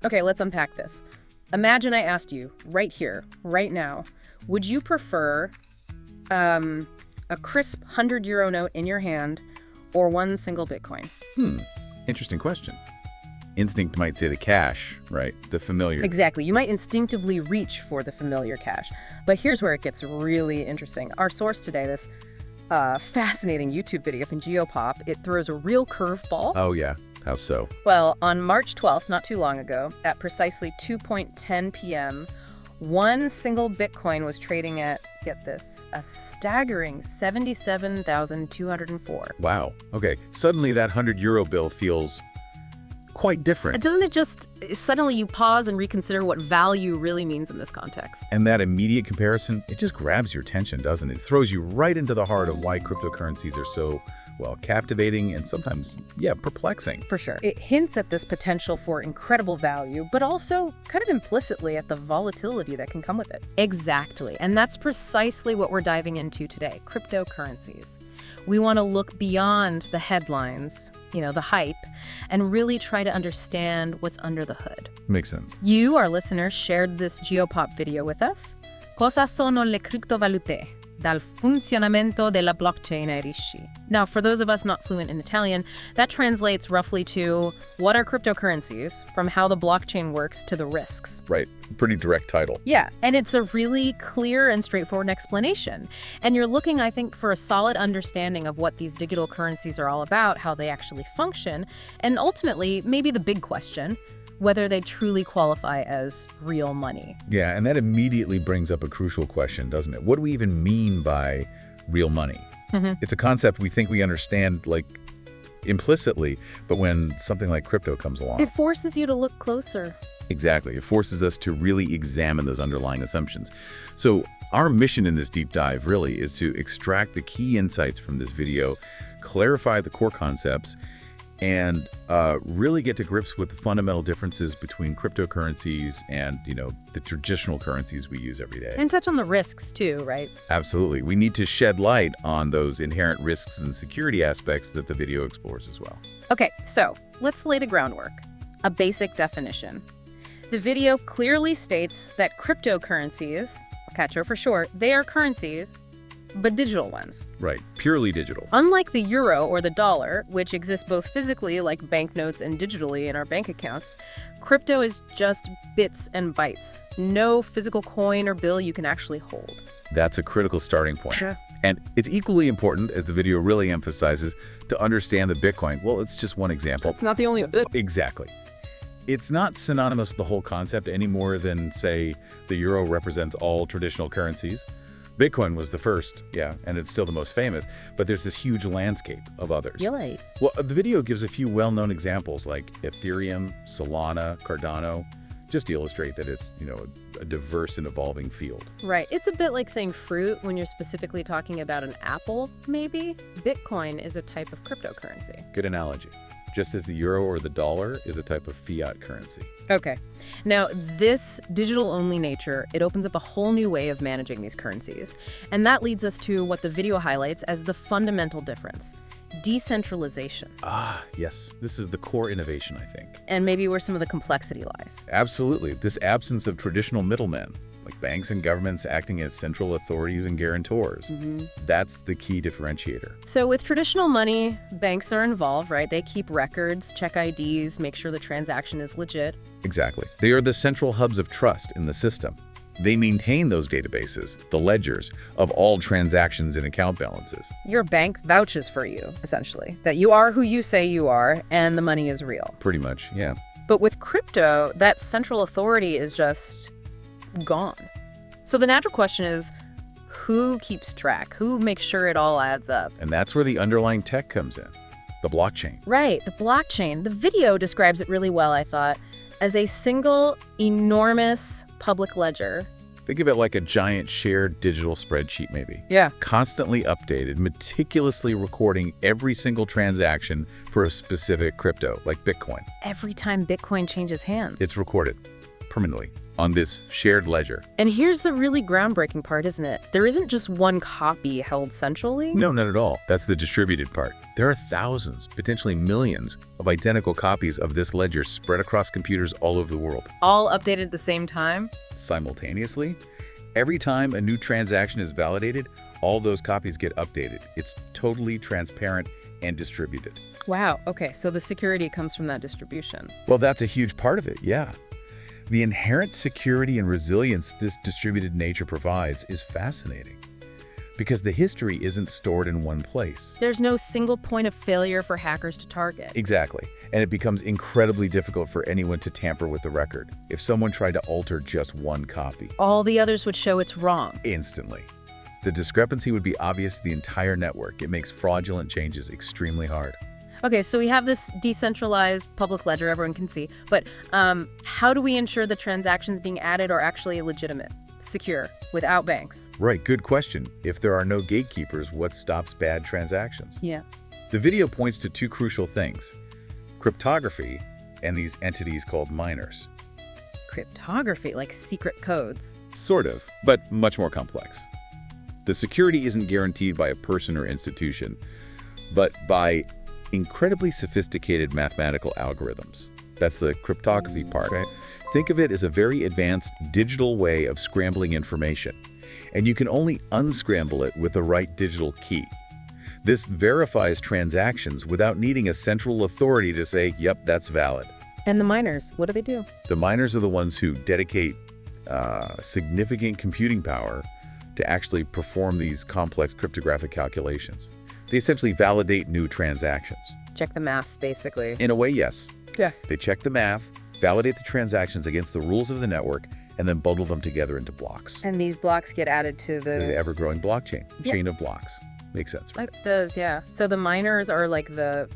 Okay, let's unpack this. Imagine I asked you, right here, right now, would you prefer a crisp €100 note in your hand or one single Bitcoin? Interesting question. Instinct might say the cash, right? The familiar. Exactly. You might instinctively reach for the familiar cash. But here's where it gets really interesting. Our source today, this fascinating YouTube video from Geopop, it throws a real curveball. Oh, yeah. How so? Well, on March 12th, not too long ago, at precisely 2:10 p.m., one single Bitcoin was trading at, get this, a staggering 77,204. Wow. Okay. Suddenly that €100 bill feels quite different. Doesn't it just suddenly you pause and reconsider what value really means in this context? And that immediate comparison, it just grabs your attention, doesn't it? It throws you right into the heart of why cryptocurrencies are so, well, captivating and sometimes, perplexing. For sure. It hints at this potential for incredible value, but also kind of implicitly at the volatility that can come with it. Exactly. And that's precisely what we're diving into today, cryptocurrencies. We want to look beyond the headlines, the hype, and really try to understand what's under the hood. Makes sense. You, our listeners, shared this Geopop video with us. Cosa sono le criptovalute? Dal funzionamento della blockchain ai rischi. Now, for those of us not fluent in Italian, that translates roughly to what are cryptocurrencies, from how the blockchain works to the risks. Right. Pretty direct title. Yeah, and it's a really clear and straightforward explanation. And you're looking, I think, for a solid understanding of what these digital currencies are all about, how they actually function, and ultimately, maybe the big question, whether they truly qualify as real money. Yeah, and that immediately brings up a crucial question, doesn't it? What do we even mean by real money? It's a concept we think we understand, implicitly, but when something like crypto comes along. It forces you to look closer. Exactly. It forces us to really examine those underlying assumptions. So our mission in this deep dive really is to extract the key insights from this video, clarify the core concepts, and really get to grips with the fundamental differences between cryptocurrencies and, the traditional currencies we use every day. And touch on the risks too, right? Absolutely. We need to shed light on those inherent risks and security aspects that the video explores as well. Okay, so let's lay the groundwork. A basic definition. The video clearly states that cryptocurrencies, CACHO for short, they are currencies, but digital ones. Right, purely digital. Unlike the euro or the dollar, which exist both physically like banknotes and digitally in our bank accounts, crypto is just bits and bytes. No physical coin or bill you can actually hold. That's a critical starting point. Sure. And it's equally important, as the video really emphasizes, to understand that Bitcoin, well, it's just one example. It's not the only... Exactly. It's not synonymous with the whole concept any more than, say, the euro represents all traditional currencies. Bitcoin was the first, and it's still the most famous, but there's this huge landscape of others. Really? Well, the video gives a few well-known examples like Ethereum, Solana, Cardano, just to illustrate that it's, a diverse and evolving field. Right. It's a bit like saying fruit when you're specifically talking about an apple, maybe. Bitcoin is a type of cryptocurrency. Good analogy. Just as the euro or the dollar is a type of fiat currency. Okay. Now, this digital-only nature, it opens up a whole new way of managing these currencies. And that leads us to what the video highlights as the fundamental difference. Decentralization. Ah, yes. This is the core innovation, I think. And maybe where some of the complexity lies. Absolutely. This absence of traditional middlemen, like banks and governments acting as central authorities and guarantors. That's the key differentiator. So with traditional money, banks are involved, right? They keep records, check IDs, make sure the transaction is legit. Exactly. They are the central hubs of trust in the system. They maintain those databases, the ledgers, of all transactions and account balances. Your bank vouches for you, essentially, that you are who you say you are and the money is real. Pretty much, yeah. But with crypto, that central authority is just gone. So the natural question is, who keeps track? Who makes sure it all adds up? And that's where the underlying tech comes in, the blockchain. Right, the blockchain. The video describes it really well, I thought, as a single, enormous public ledger. Think of it like a giant shared digital spreadsheet, maybe. Yeah. Constantly updated, meticulously recording every single transaction for a specific crypto, like Bitcoin. Every time Bitcoin changes hands. It's recorded permanently on this shared ledger. And here's the really groundbreaking part, isn't it? There isn't just one copy held centrally. No, not at all. That's the distributed part. There are thousands, potentially millions, of identical copies of this ledger spread across computers all over the world. All updated at the same time? Simultaneously, every time a new transaction is validated, all those copies get updated. It's totally transparent and distributed. Wow, okay, so the security comes from that distribution. Well, that's a huge part of it, yeah. The inherent security and resilience this distributed nature provides is fascinating because the history isn't stored in one place. There's no single point of failure for hackers to target. Exactly, and it becomes incredibly difficult for anyone to tamper with the record if someone tried to alter just one copy. All the others would show it's wrong. Instantly. The discrepancy would be obvious to the entire network. It makes fraudulent changes extremely hard. Okay, so we have this decentralized public ledger everyone can see, but how do we ensure the transactions being added are actually legitimate, secure, without banks? Right, good question. If there are no gatekeepers, what stops bad transactions? Yeah. The video points to two crucial things: cryptography and these entities called miners. Cryptography, like secret codes. Sort of, but much more complex. The security isn't guaranteed by a person or institution, but by incredibly sophisticated mathematical algorithms. That's the cryptography part. Right. Think of it as a very advanced digital way of scrambling information, and you can only unscramble it with the right digital key. This verifies transactions without needing a central authority to say, yep, that's valid. And the miners, what do they do? The miners are the ones who dedicate significant computing power to actually perform these complex cryptographic calculations. They essentially validate new transactions. Check the math, basically. In a way, yes. Yeah. They check the math, validate the transactions against the rules of the network, and then bundle them together into blocks. And these blocks get added to The ever-growing blockchain, Yeah. chain of blocks. Makes sense, right? It does, yeah. So the miners are like the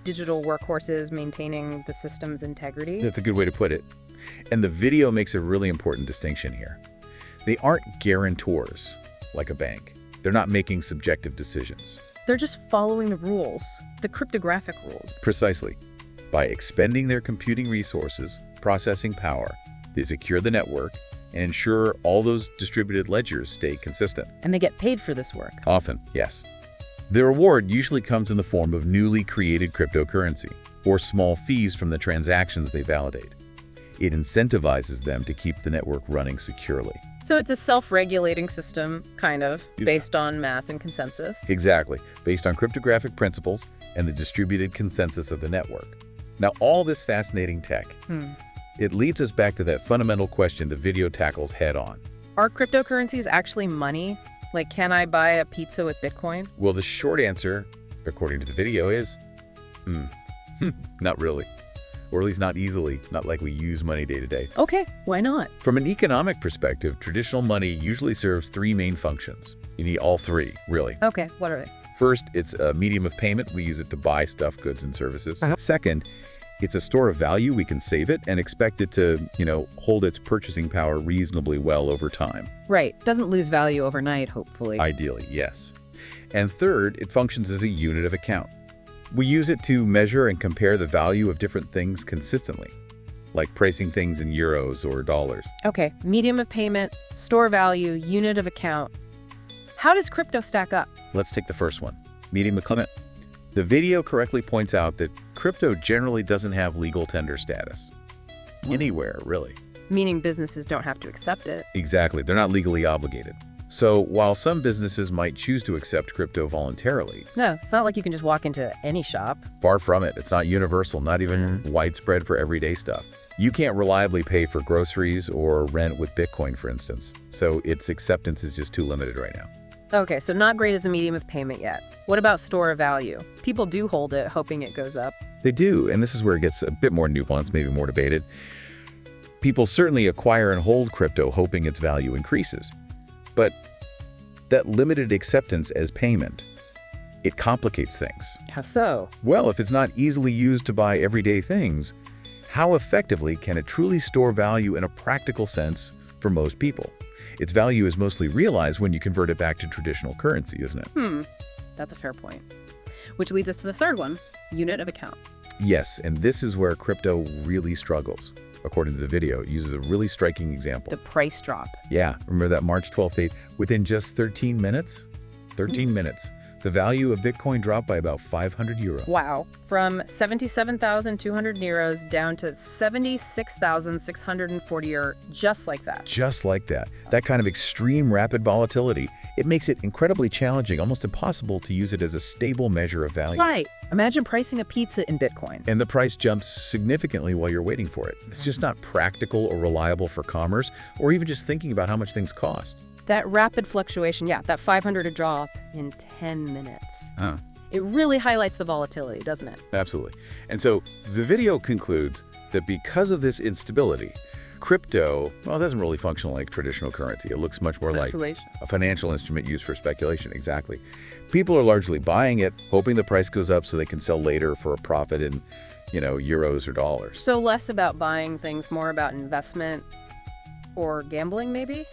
digital workhorses maintaining the system's integrity. That's a good way to put it. And the video makes a really important distinction here. They aren't guarantors like a bank. They're not making subjective decisions. They're just following the rules, the cryptographic rules. Precisely. By expending their computing resources, processing power, they secure the network and ensure all those distributed ledgers stay consistent. And they get paid for this work. Often, yes. The reward usually comes in the form of newly created cryptocurrency or small fees from the transactions they validate. It incentivizes them to keep the network running securely. So it's a self-regulating system, kind of, based on math and consensus. Exactly, based on cryptographic principles and the distributed consensus of the network. Now, all this fascinating tech, it leads us back to that fundamental question the video tackles head on. Are cryptocurrencies actually money? Like, can I buy a pizza with Bitcoin? Well, the short answer, according to the video, is not really. Or at least not easily, not like we use money day to day. Okay, why not? From an economic perspective, traditional money usually serves three main functions. You need all three, really. Okay, what are they? First, it's a medium of payment. We use it to buy stuff, goods, and services. Second, it's a store of value. We can save it and expect it to, hold its purchasing power reasonably well over time. Right, doesn't lose value overnight, hopefully. Ideally, yes. And third, it functions as a unit of account. We use it to measure and compare the value of different things consistently, like pricing things in euros or dollars. Okay, medium of payment, store value, unit of account. How does crypto stack up? Let's take the first one, medium of payment. The video correctly points out that crypto generally doesn't have legal tender status. Anywhere, really. Meaning businesses don't have to accept it. Exactly, they're not legally obligated. So while some businesses might choose to accept crypto voluntarily, No, it's not like you can just walk into any shop. far from it. It's not universal, not even widespread for everyday stuff. You can't reliably pay for groceries or rent with Bitcoin, for instance. So its acceptance is just too limited right now. Okay, so not great as a medium of payment yet. What about store of value? People do hold it, hoping it goes up. They do, and this is where it gets a bit more nuanced, maybe more debated. People certainly acquire and hold crypto hoping its value increases. But that limited acceptance as payment, it complicates things. How so? Well, if it's not easily used to buy everyday things, how effectively can it truly store value in a practical sense for most people? Its value is mostly realized when you convert it back to traditional currency, isn't it? That's a fair point. Which leads us to the third one, unit of account. Yes, and this is where crypto really struggles. according to the video. It uses a really striking example. The price drop. Yeah, remember that March 12th date? Within just 13 minutes? 13 minutes. The value of Bitcoin dropped by about 500 euro. Wow. From 77,200 euros down to 76,640 euro, just like that. Just like that. That kind of extreme rapid volatility, it makes it incredibly challenging, almost impossible to use it as a stable measure of value. Right. Imagine pricing a pizza in Bitcoin. And the price jumps significantly while you're waiting for it. It's just not practical or reliable for commerce, or even just thinking about how much things cost. That rapid fluctuation, yeah, that 500 drop in 10 minutes. Huh. It really highlights the volatility, doesn't it? Absolutely. And so the video concludes that because of this instability, crypto, well, it doesn't really function like traditional currency. It looks much more like a financial instrument used for speculation. Exactly. People are largely buying it, hoping the price goes up so they can sell later for a profit in, euros or dollars. So less about buying things, more about investment or gambling, maybe?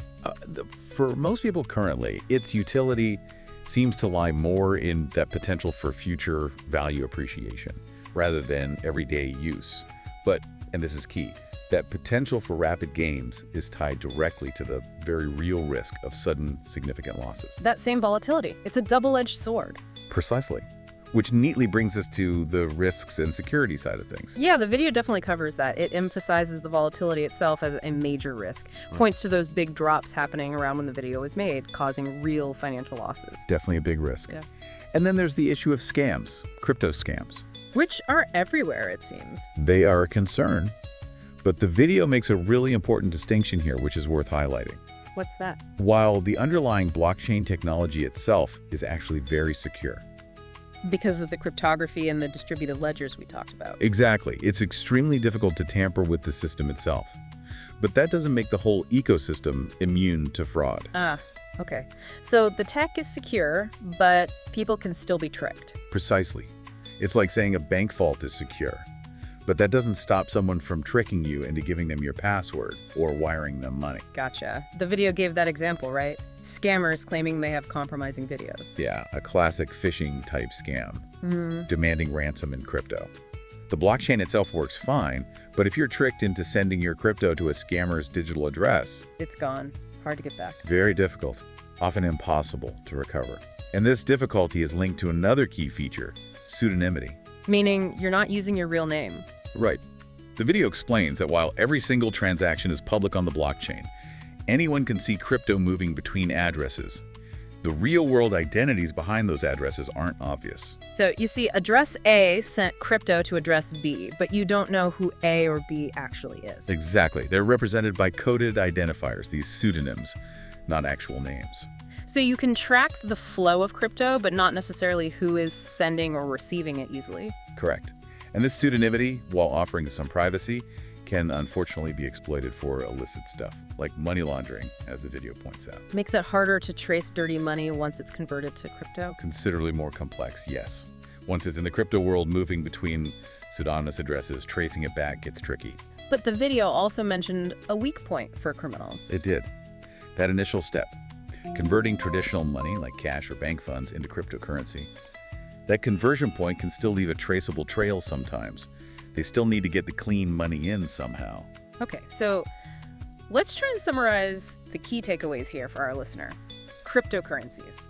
For most people currently, its utility seems to lie more in that potential for future value appreciation rather than everyday use. But, and this is key, that potential for rapid gains is tied directly to the very real risk of sudden significant losses. That same volatility. It's a double-edged sword. Precisely. Which neatly brings us to the risks and security side of things. Yeah, the video definitely covers that. It emphasizes the volatility itself as a major risk, points to those big drops happening around when the video was made, causing real financial losses. Definitely a big risk. Yeah. And then there's the issue of scams, crypto scams. Which are everywhere, it seems. They are a concern, but the video makes a really important distinction here, which is worth highlighting. What's that? While the underlying blockchain technology itself is actually very secure. Because of the cryptography and the distributed ledgers we talked about. Exactly. It's extremely difficult to tamper with the system itself. But that doesn't make the whole ecosystem immune to fraud. Ah, okay. So the tech is secure, but people can still be tricked. Precisely. It's like saying a bank vault is secure. But that doesn't stop someone from tricking you into giving them your password or wiring them money. Gotcha. The video gave that example, right? Scammers claiming they have compromising videos. Yeah, a classic phishing type scam, demanding ransom in crypto. The blockchain itself works fine, but if you're tricked into sending your crypto to a scammer's digital address, It's gone. Hard to get back. very difficult, often impossible to recover. And this difficulty is linked to another key feature, pseudonymity. Meaning you're not using your real name. Right. The video explains that while every single transaction is public on the blockchain, anyone can see crypto moving between addresses. The real-world identities behind those addresses aren't obvious. So you see, address A sent crypto to address B, but you don't know who A or B actually is. Exactly. They're represented by coded identifiers, these pseudonyms, not actual names. So you can track the flow of crypto, but not necessarily who is sending or receiving it easily. Correct. And this pseudonymity, while offering some privacy, can unfortunately be exploited for illicit stuff, like money laundering, as the video points out. Makes it harder to trace dirty money once it's converted to crypto. Considerably more complex, yes. Once it's in the crypto world, moving between pseudonymous addresses, tracing it back gets tricky. But the video also mentioned a weak point for criminals. It did. That initial step, converting traditional money, like cash or bank funds, into cryptocurrency. That conversion point can still leave a traceable trail sometimes. They still need to get the clean money in somehow. Okay, so let's try and summarize the key takeaways here for our listener. Cryptocurrencies.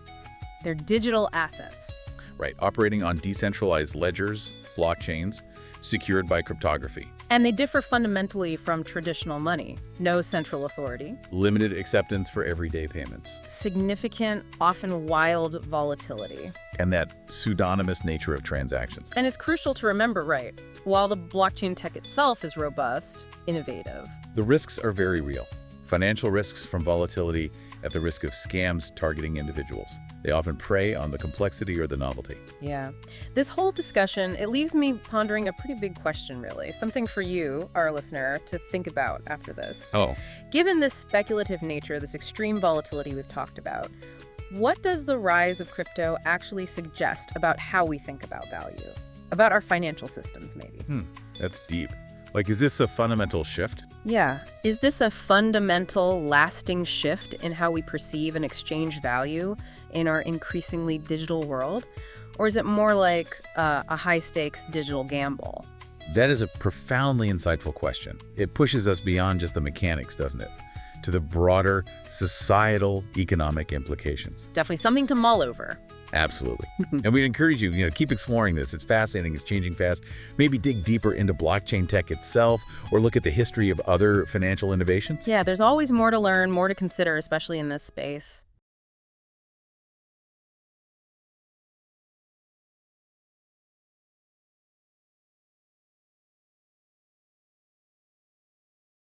They're digital assets. Right, operating on decentralized ledgers, blockchains, secured by cryptography. And they differ fundamentally from traditional money. No central authority. Limited acceptance for everyday payments. Significant, often wild volatility. And that pseudonymous nature of transactions. And it's crucial to remember, right, while the blockchain tech itself is robust, innovative, the risks are very real. Financial risks from volatility at the risk of scams targeting individuals. They often prey on the complexity or the novelty. Yeah. This whole discussion, it leaves me pondering a pretty big question, really. Something for you, our listener, to think about after this. Oh. Given this speculative nature, this extreme volatility we've talked about, what does the rise of crypto actually suggest about how we think about value? About our financial systems, maybe? That's deep. Like, is this a fundamental shift? Yeah. Is this a fundamental, lasting shift in how we perceive and exchange value in our increasingly digital world? Or is it more like a high-stakes digital gamble? That is a profoundly insightful question. It pushes us beyond just the mechanics, doesn't it? To the broader societal economic implications. Definitely something to mull over. Absolutely. And we encourage you, keep exploring this. It's fascinating. It's changing fast. Maybe dig deeper into blockchain tech itself or look at the history of other financial innovations. Yeah, there's always more to learn, more to consider, especially in this space.